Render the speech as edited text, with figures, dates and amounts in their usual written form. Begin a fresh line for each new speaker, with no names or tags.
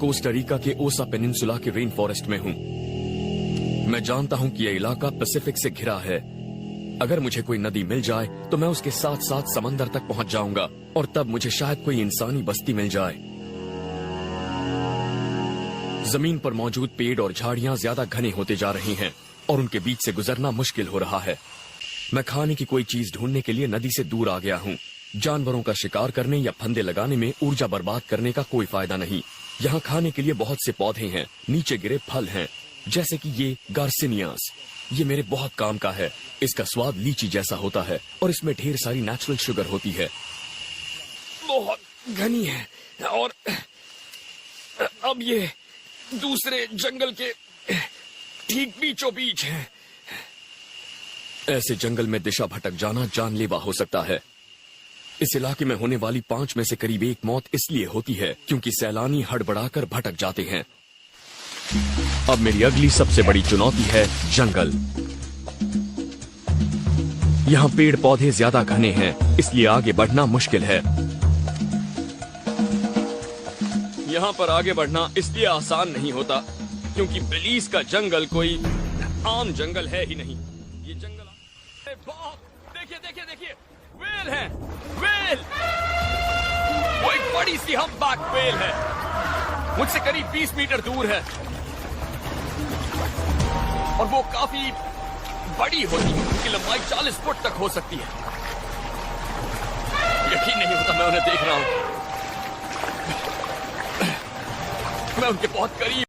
Costa Rica के ओसा peninsula के रेन फॉरेस्ट में हूँ। मैं जानता हूँ कि यह इलाका पैसिफिक से घिरा है। अगर मुझे कोई नदी मिल जाए तो मैं उसके साथ साथ समंदर तक पहुँच जाऊंगा और तब मुझे शायद कोई इंसानी बस्ती मिल जाए। जमीन पर मौजूद पेड़ और झाड़ियां ज्यादा घने होते जा रही हैं और उनके बीच से गुजरना मुश्किल हो रहा है। मैं खाने की कोई चीज ढूंढने के लिए नदी से दूर आ गया हूँ। जानवरों का शिकार करने या फंदे लगाने में ऊर्जा बर्बाद करने का कोई फायदा नहीं। यहाँ खाने के लिए बहुत से पौधे हैं, नीचे गिरे फल हैं, जैसे कि ये गार्सिनियास। ये मेरे बहुत काम का है। इसका स्वाद लीची जैसा होता है और इसमें ढेर सारी नेचुरल शुगर होती है। बहुत घनी है और अब ये दूसरे जंगल के ठीक बीचों बीच है। ऐसे जंगल में दिशा भटक जाना जानलेवा हो सकता है। इस इलाके में होने वाली 5 में से करीब 1 मौत इसलिए होती है क्योंकि सैलानी हड़बड़ाकर भटक जाते हैं। अब मेरी अगली सबसे बड़ी चुनौती है जंगल। यहाँ पेड़ पौधे ज्यादा घने हैं, इसलिए आगे बढ़ना मुश्किल है। यहाँ पर आगे बढ़ना इसलिए आसान नहीं होता क्योंकि बेलीज का जंगल कोई आम जंगल है ही नहीं। ये जंगल देखिए देखिए देखिए, व्हेल है, व्हेल। वो एक बड़ी सी हम्पबैक व्हेल है, मुझसे करीब 20 मीटर दूर है और वो काफी बड़ी होती है। उनकी लंबाई 40 फुट तक हो सकती है। यकीन नहीं होता मैं उन्हें देख रहा हूं। मैं उनके बहुत करीब